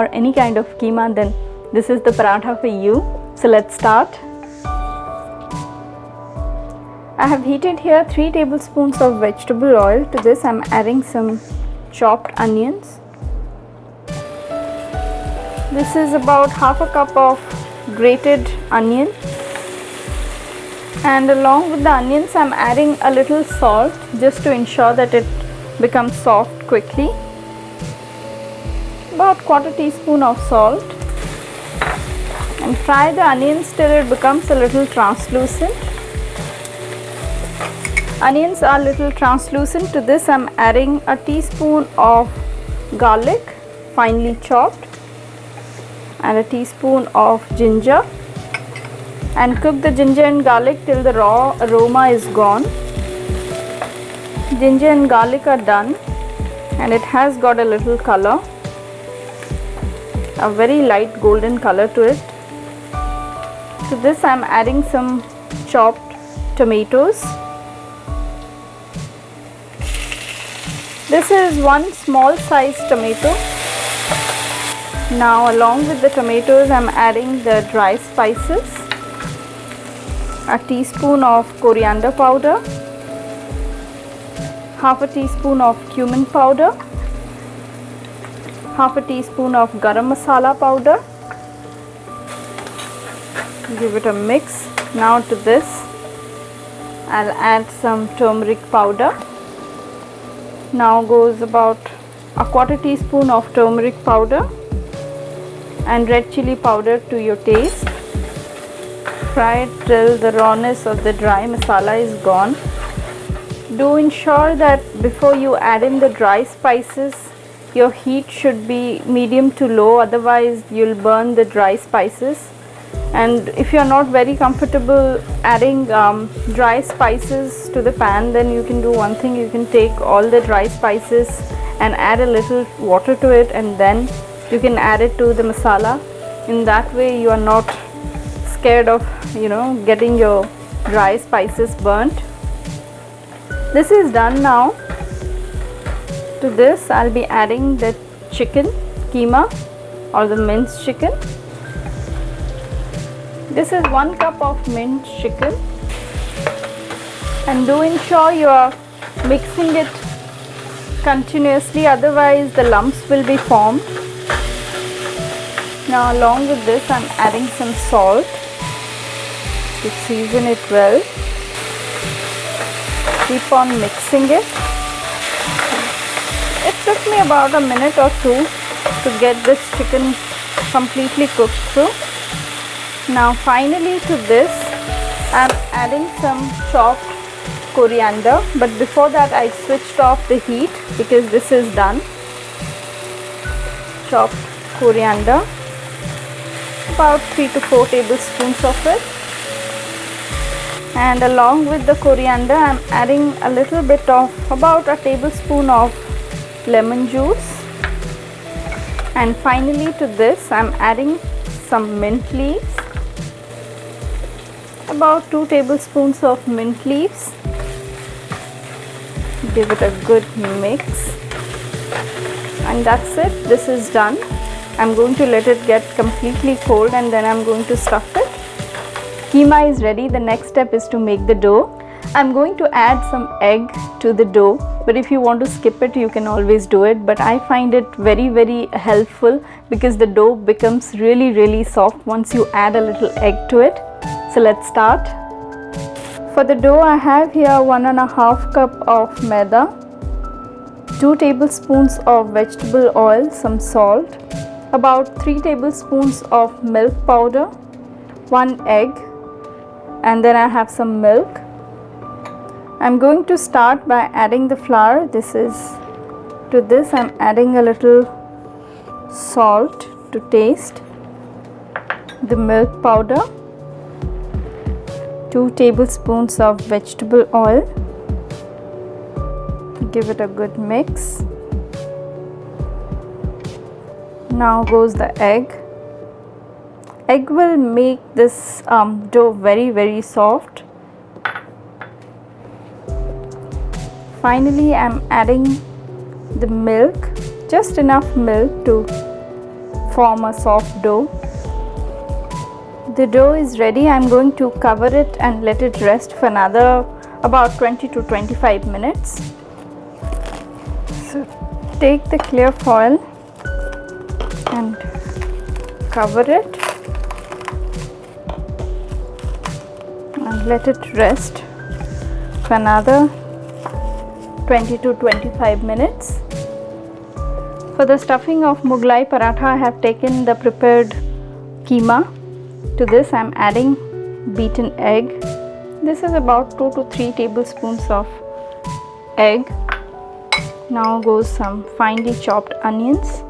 or any kind of keema, then this is the paratha for you. So let's start. I have heated here 3 tablespoons of vegetable oil. To this I am adding some chopped onions. This is about half a cup of grated onion, and along with the onions I am adding a little salt just to ensure that it becomes soft quickly. About 1/4 teaspoon of salt, and fry the onions till it becomes a little translucent. Onions are a little translucent. To this I am adding a teaspoon of garlic finely chopped and a teaspoon of ginger, and cook the ginger and garlic till the raw aroma is gone. Ginger and garlic are done and it has got a little color, a very light golden color to it. To this I am adding some chopped tomatoes. This is 1 small sized tomato. Now along with the tomatoes I am adding the dry spices, a teaspoon of coriander powder, half a teaspoon of cumin powder, half a teaspoon of garam masala powder. Give it a mix. Now to this I'll add some turmeric powder. Now goes about a 1/4 teaspoon of turmeric powder and red chili powder to your taste. Fry it till the rawness of the dry masala is gone. Do ensure that before you add in the dry spices, your heat should be medium to low, otherwise you'll burn the dry spices. And if you're not very comfortable adding dry spices to the pan, then you can do one thing. You can take all the dry spices and add a little water to it, and then you can add it to the masala. In that way you are not scared of getting your dry spices burnt. This is done now. To this I'll be adding the chicken keema or the minced chicken. This is 1 cup of minced chicken, and do ensure you are mixing it continuously, otherwise the lumps will be formed. Now along with this I am adding some salt to season it well. Keep on mixing it. It took me about a minute or 2 to get this chicken completely cooked through. Now finally to this I am adding some chopped coriander, but before that I switched off the heat because this is done. Chopped coriander, about 3 to 4 tablespoons of it, and along with the coriander I am adding a little bit of about a tablespoon of lemon juice, and finally to this I am adding some mint leaves, about 2 tablespoons of mint leaves. Give it a good mix, and that's it. This is done. I'm going to let it get completely cold and then I'm going to stuff it. Keema is ready. The next step is to make the dough. I'm going to add some egg to the dough, but if you want to skip it you can always do it, but I find it very helpful because the dough becomes really soft once you add a little egg to it. So let's start. For the dough I have here 1.5 cup of maida, 2 tablespoons of vegetable oil, some salt, about 3 tablespoons of milk powder, 1 egg, and then I have some milk. I'm going to start by adding the flour. To this I'm adding a little salt to taste, the milk powder, 2 tablespoons of vegetable oil. Give it a good mix. Now goes the egg. Egg will make this dough very soft. Finally, I'm adding the milk, just enough milk to form a soft dough. The dough is ready. I'm going to cover it and let it rest for another about 20 to 25 minutes. So take the clear foil and cover it and let it rest for another 20 to 25 minutes. For the stuffing of Mughlai paratha, I have taken the prepared keema. To this I am adding beaten egg. This is about 2 to 3 tablespoons of egg. Now goes some finely chopped onions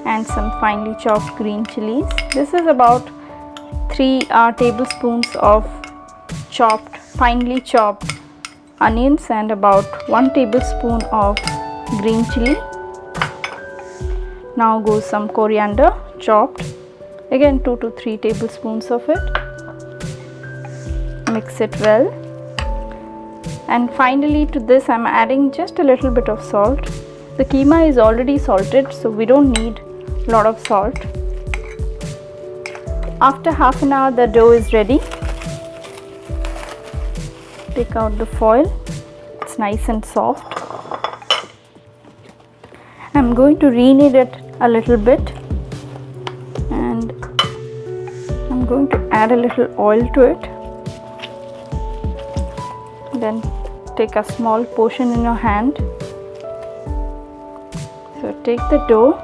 and some finely chopped green chilies. This is about 3 tablespoons of finely chopped onions and about 1 tablespoon of green chili. Now goes some coriander chopped, again 2 to 3 tablespoons of it. Mix it well, and finally to this I am adding just a little bit of salt. The keema is already salted, so we don't need a lot of salt. After half an hour the dough is ready. Take out the foil. It's nice and soft. I'm going to reknead it a little bit, and I'm going to add a little oil to it. Then take a small portion in your hand. So take the dough,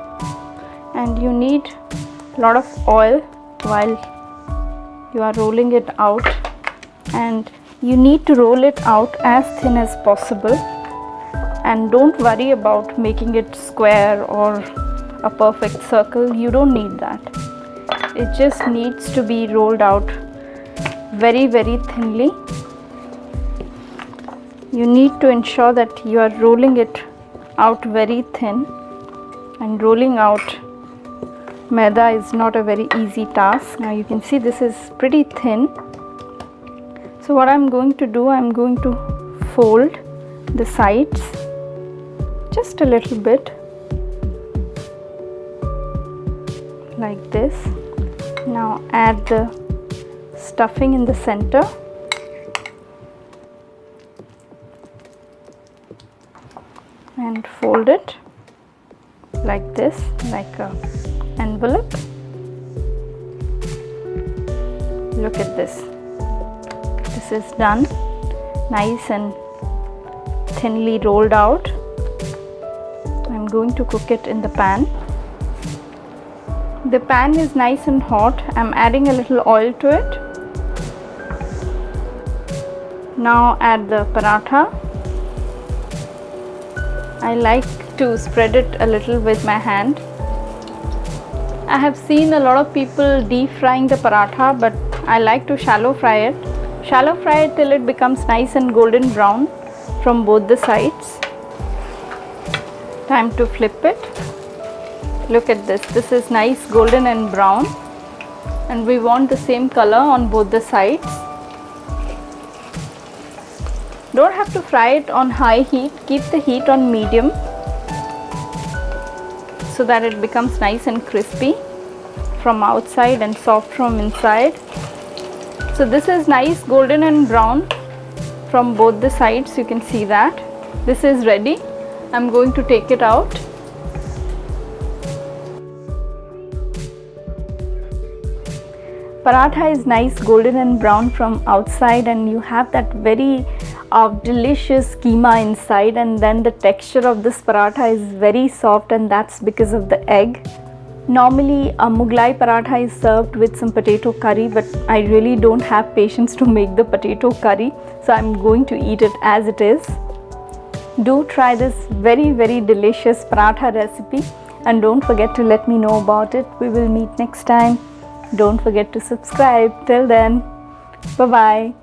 and you need a lot of oil while you are rolling it out, and you need to roll it out as thin as possible, and don't worry about making it square or a perfect circle. You don't need that. It just needs to be rolled out very thinly. You need to ensure that you are rolling it out very thin, and rolling out maida is not a very easy task. Now you can see this is pretty thin. So what I'm going to do, I'm going to fold the sides just a little bit like this. Now add the stuffing in the center. And fold it like this, like an envelope. Look at this. This is done, nice and thinly rolled out. I'm going to cook it in the pan. The pan is nice and hot. I'm adding a little oil to it. Now add the paratha. I like to spread it a little with my hand. I have seen a lot of people deep frying the paratha, but I like to shallow fry it. Shallow fry it till it becomes nice and golden brown from both the sides. Time to flip it. Look at this. This is nice golden and brown, and we want the same color on both the sides. Don't have to fry it on high heat. Keep the heat on medium so that it becomes nice and crispy from outside and soft from inside. So this is nice golden and brown from both the sides. You can see that. This is ready. I'm going to take it out. Paratha is nice golden and brown from outside, and you have that very delicious keema inside, and then the texture of this paratha is very soft, and that's because of the egg. Normally a Mughlai paratha is served with some potato curry, but I really don't have patience to make the potato curry, so I'm going to eat it as it is. Do try this very delicious paratha recipe, and don't forget to let me know about it. We will meet next time. Don't forget to subscribe. Till then, bye bye.